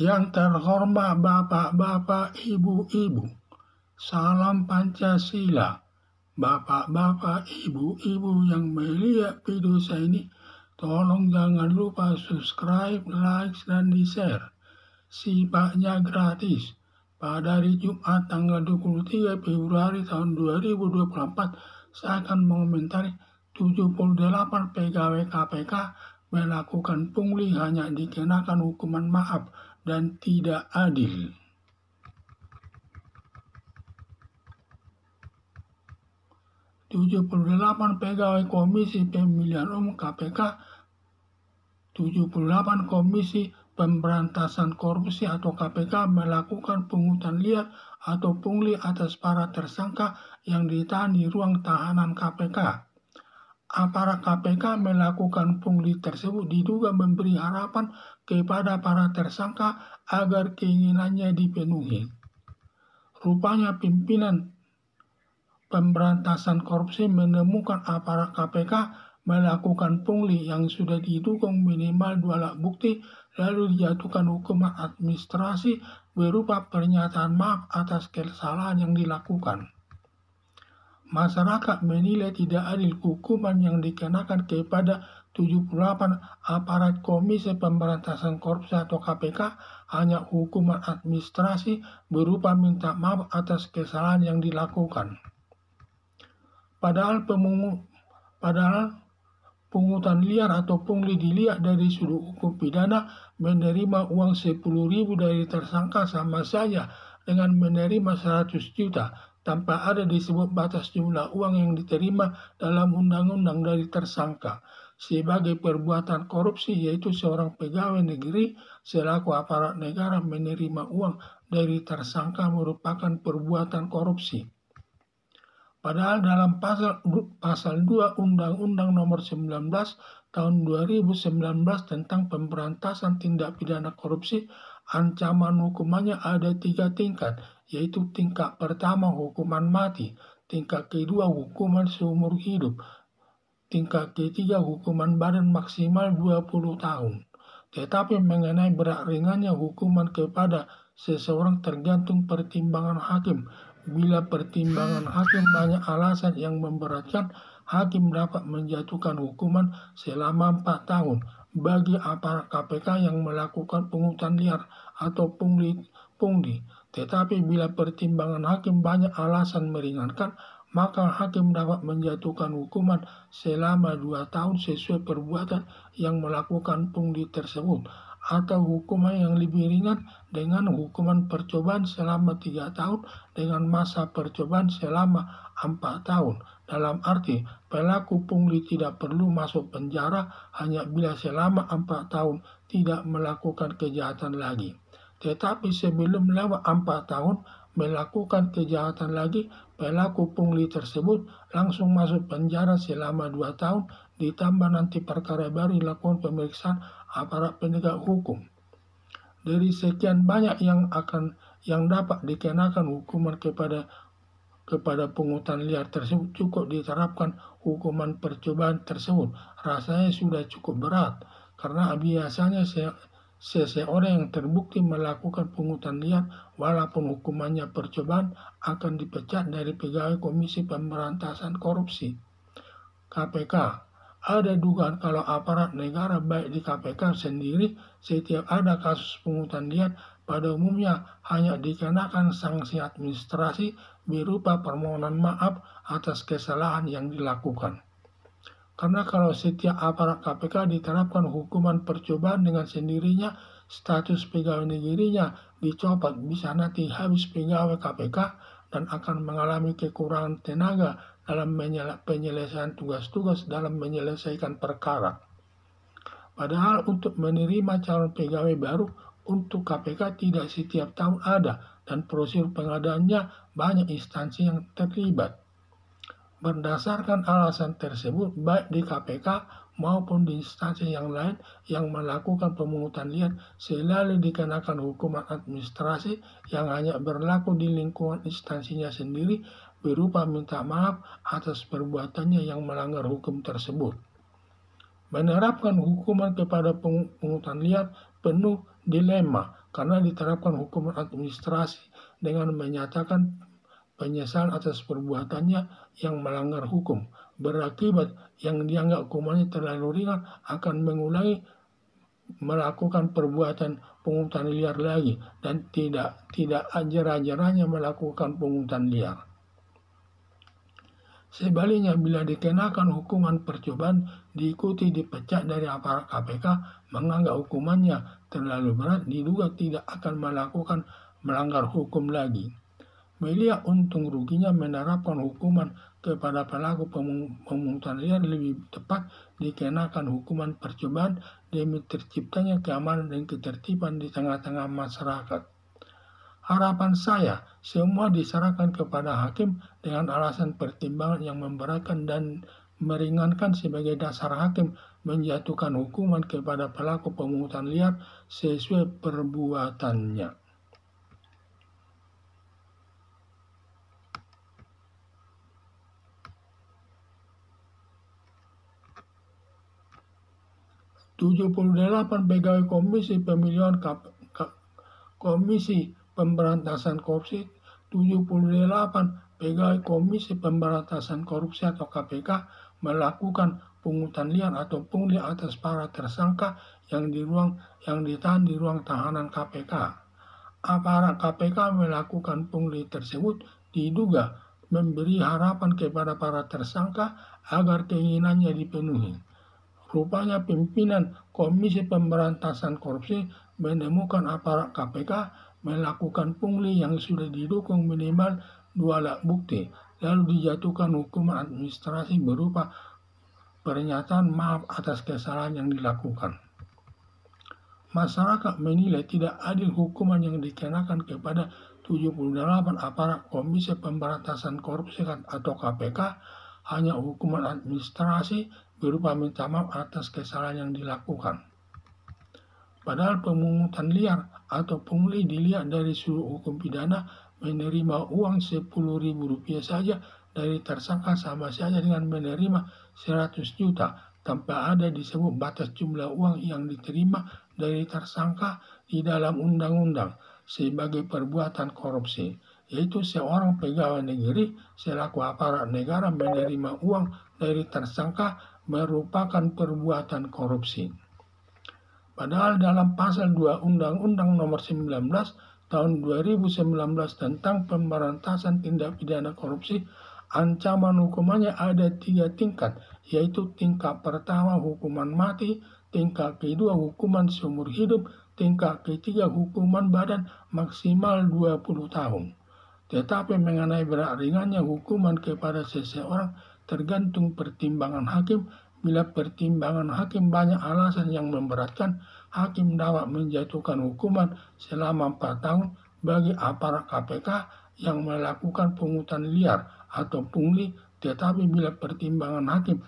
Yang terhormat Bapak-Bapak, Ibu-Ibu, salam Pancasila. Bapak-bapak, ibu-ibu yang melihat video saya ini, tolong jangan lupa subscribe, like, dan di-share. Sifatnya gratis. Pada hari Jumat tanggal 23 Februari tahun 2024, saya akan mengomentari 78 pegawai KPK melakukan pungli hanya dikenakan hukuman maaf dan tidak adil. 78 pegawai Komisi Pemilihan Umum KPK, 78 Komisi Pemberantasan Korupsi atau KPK melakukan pungutan liar atau pungli atas para tersangka yang ditahan di ruang tahanan KPK. Aparat KPK melakukan pungli tersebut diduga memberi harapan kepada para tersangka agar keinginannya dipenuhi. Rupanya pimpinan Pemberantasan Korupsi menemukan aparat KPK melakukan pungli yang sudah didukung minimal 2 alat bukti, lalu dijatuhkan hukuman administrasi berupa pernyataan maaf atas kesalahan yang dilakukan. Masyarakat menilai tidak adil hukuman yang dikenakan kepada 78 aparat Komisi Pemberantasan Korupsi atau KPK hanya hukuman administrasi berupa minta maaf atas kesalahan yang dilakukan. Padahal pungutan liar atau pungli dilihat dari sudut hukum pidana, menerima uang 10.000 dari tersangka sama saja dengan menerima 100 juta tanpa ada disebut batas jumlah uang yang diterima dalam undang-undang dari tersangka. Sebagai perbuatan korupsi, yaitu seorang pegawai negeri selaku aparat negara menerima uang dari tersangka merupakan perbuatan korupsi. Padahal dalam pasal 2 Undang-Undang Nomor 19 Tahun 2019 tentang pemberantasan tindak pidana korupsi, ancaman hukumannya ada 3 tingkat, yaitu tingkat pertama hukuman mati, tingkat kedua hukuman seumur hidup, tingkat ketiga hukuman badan maksimal 20 tahun. Tetapi mengenai berat ringannya hukuman kepada seseorang tergantung pertimbangan hakim. Bila pertimbangan hakim banyak alasan yang memberatkan, hakim dapat menjatuhkan hukuman selama 4 tahun bagi aparat KPK yang melakukan pungutan liar atau pungli. Tetapi bila pertimbangan hakim banyak alasan meringankan, maka hakim dapat menjatuhkan hukuman selama 2 tahun sesuai perbuatan yang melakukan pungli tersebut, atau hukuman yang lebih ringan dengan hukuman percobaan selama 3 tahun dengan masa percobaan selama 4 tahun. Dalam arti, pelaku pungli tidak perlu masuk penjara hanya bila selama 4 tahun tidak melakukan kejahatan lagi. Tetapi sebelum lewat 4 tahun melakukan kejahatan lagi, pelaku pungli tersebut langsung masuk penjara selama 2 tahun, ditambah nanti perkara baru dilakukan pemeriksaan aparat penegak hukum. Dari sekian banyak yang dapat dikenakan hukuman kepada pungutan liar tersebut, cukup diterapkan hukuman percobaan tersebut. Rasanya sudah cukup berat, karena biasanya seseorang yang terbukti melakukan pungutan liar walaupun hukumannya percobaan akan dipecat dari pegawai Komisi Pemberantasan Korupsi KPK. Ada dugaan kalau aparat negara baik di KPK sendiri setiap ada kasus pungutan liar pada umumnya hanya dikenakan sanksi administrasi berupa permohonan maaf atas kesalahan yang dilakukan. Karena kalau setiap aparat KPK diterapkan hukuman percobaan dengan sendirinya, status pegawai negerinya dicopot, bisa nanti habis pegawai KPK dan akan mengalami kekurangan tenaga dalam penyelesaian tugas-tugas dalam menyelesaikan perkara. Padahal untuk menerima calon pegawai baru untuk KPK tidak setiap tahun ada, dan prosedur pengadaannya banyak instansi yang terlibat. Berdasarkan alasan tersebut, baik di KPK maupun di instansi yang lain yang melakukan pemungutan liar selalu dikenakan hukuman administrasi yang hanya berlaku di lingkungan instansinya sendiri berupa minta maaf atas perbuatannya yang melanggar hukum tersebut. Menerapkan hukuman kepada pungutan liar penuh dilema karena diterapkan hukuman administrasi dengan menyatakan penyesalan atas perbuatannya yang melanggar hukum. Berakibat yang dianggap hukumannya terlalu ringan akan mengulangi melakukan perbuatan pungutan liar lagi dan tidak ajar-ajarannya melakukan pungutan liar. Sebaliknya, bila dikenakan hukuman percobaan diikuti dipecat dari aparat KPK, menganggap hukumannya terlalu berat, diduga tidak akan melakukan melanggar hukum lagi. Melihat untung ruginya menerapkan hukuman kepada pelaku pemungutan liar, lebih tepat dikenakan hukuman percobaan demi terciptanya keamanan dan ketertiban di tengah-tengah masyarakat. Harapan saya, semua diserahkan kepada hakim dengan alasan pertimbangan yang memberatkan dan meringankan sebagai dasar hakim menjatuhkan hukuman kepada pelaku pemungutan liar sesuai perbuatannya. ...78 pegawai Komisi Pemilihan Komisi Pemberantasan Korupsi, 78 pegawai Komisi Pemberantasan Korupsi atau KPK melakukan pungutan liar atau pungli atas para tersangka yang ditahan di ruang tahanan KPK. Aparat KPK melakukan pungli tersebut diduga memberi harapan kepada para tersangka agar keinginannya dipenuhi. Rupanya pimpinan Komisi Pemberantasan Korupsi menemukan aparat KPK melakukan pungli yang sudah didukung minimal 2 alat bukti, lalu dijatuhkan hukuman administrasi berupa pernyataan maaf atas kesalahan yang dilakukan. Masyarakat menilai tidak adil hukuman yang dikenakan kepada 78 aparat Komisi Pemberantasan Korupsi atau KPK, hanya hukuman administrasi berupa minta maaf atas kesalahan yang dilakukan. Padahal pemungutan liar atau pungli dilihat dari sudut hukum pidana, menerima uang Rp10.000 saja dari tersangka sama saja dengan menerima 100 juta tanpa ada disebut batas jumlah uang yang diterima dari tersangka di dalam undang-undang sebagai perbuatan korupsi, yaitu seorang pegawai negeri selaku aparat negara menerima uang dari tersangka merupakan perbuatan korupsi. Padahal dalam pasal 2 Undang-Undang Nomor 19 Tahun 2019 tentang pemberantasan tindak pidana korupsi, ancaman hukumannya ada 3 tingkat, yaitu tingkat pertama hukuman mati, tingkat kedua hukuman seumur hidup, tingkat ketiga hukuman badan maksimal 20 tahun. Tetapi mengenai berat ringannya hukuman kepada seseorang tergantung pertimbangan hakim. Bila pertimbangan hakim banyak alasan yang memberatkan, hakim dapat menjatuhkan hukuman selama 4 tahun bagi aparat KPK yang melakukan pungutan liar atau pungli. Tetapi bila pertimbangan hakim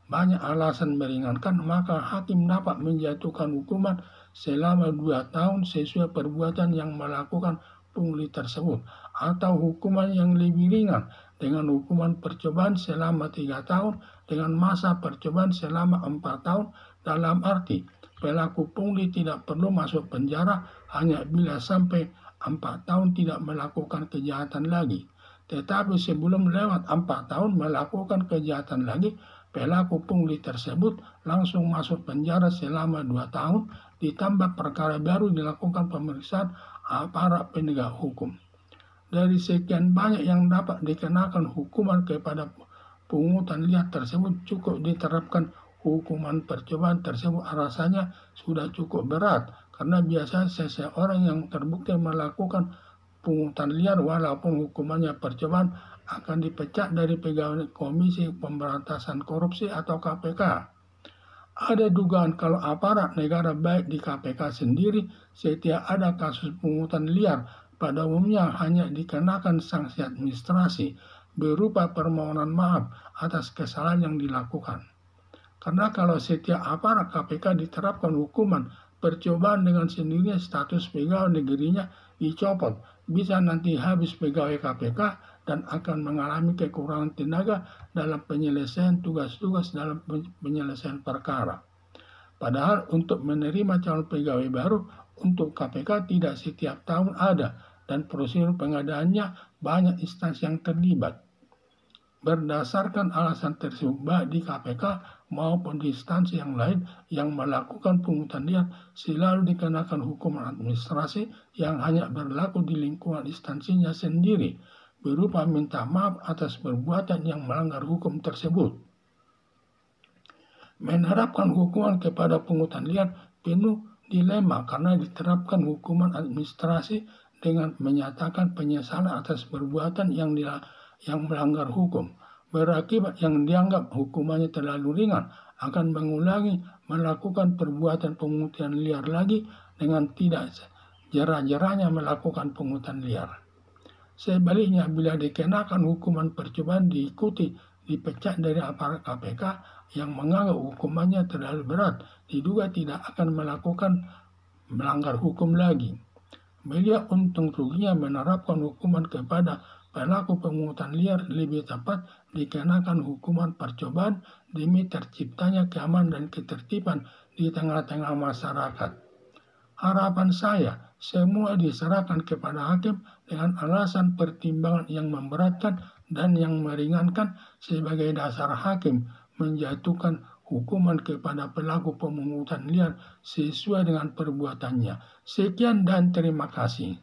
banyak alasan meringankan, maka hakim dapat menjatuhkan hukuman selama 2 tahun sesuai perbuatan yang melakukan pungli tersebut, atau hukuman yang lebih ringan dengan hukuman percobaan selama 3 tahun dengan masa percobaan selama 4 tahun, dalam arti pelaku pungli tidak perlu masuk penjara hanya bila sampai 4 tahun tidak melakukan kejahatan lagi. Tetapi sebelum lewat 4 tahun melakukan kejahatan lagi, pelaku pungli tersebut langsung masuk penjara selama 2 tahun, ditambah perkara baru dilakukan pemeriksaan aparat penegak hukum. Dari sekian banyak yang dapat dikenakan hukuman kepada pungutan liar tersebut, cukup diterapkan hukuman percobaan tersebut rasanya sudah cukup berat, karena biasanya seseorang yang terbukti melakukan pungutan liar walaupun hukumannya percobaan akan dipecat dari pegawai Komisi Pemberantasan Korupsi atau KPK. Ada dugaan kalau aparat negara baik di KPK sendiri setiap ada kasus pungutan liar pada umumnya hanya dikenakan sanksi administrasi berupa permohonan maaf atas kesalahan yang dilakukan. Karena kalau setiap aparat KPK diterapkan hukuman percobaan dengan sendirinya status pegawai negerinya dicopot, bisa nanti habis pegawai KPK dan akan mengalami kekurangan tenaga dalam penyelesaian tugas-tugas dalam penyelesaian perkara. Padahal untuk menerima calon pegawai baru, untuk KPK tidak setiap tahun ada dan prosedur pengadaannya banyak instansi yang terlibat. Berdasarkan alasan tersebut, baik di KPK maupun di instansi yang lain yang melakukan pungutan liar selalu dikenakan hukuman administrasi yang hanya berlaku di lingkungan instansinya sendiri, berupa minta maaf atas perbuatan yang melanggar hukum tersebut. Menerapkan hukuman kepada pungutan liar penuh dilema karena diterapkan hukuman administrasi dengan menyatakan penyesalan atas perbuatan yang melanggar hukum, berakibat yang dianggap hukumannya terlalu ringan akan mengulangi melakukan perbuatan pungutan liar lagi dengan tidak jerah-jerahnya melakukan pungutan liar. Sebaliknya, bila dikenakan hukuman percobaan dipecat dari aparat KPK yang menganggap hukumannya terlalu berat, diduga tidak akan melanggar hukum lagi. Melihat untung ruginya menerapkan hukuman kepada pelaku pungutan liar, lebih tepat dikenakan hukuman percobaan demi terciptanya keamanan dan ketertiban di tengah-tengah masyarakat. Harapan saya, semua diserahkan kepada hakim dengan alasan pertimbangan yang memberatkan dan yang meringankan sebagai dasar hakim menjatuhkan hukuman kepada pelaku pemungutan liar sesuai dengan perbuatannya. Sekian dan terima kasih.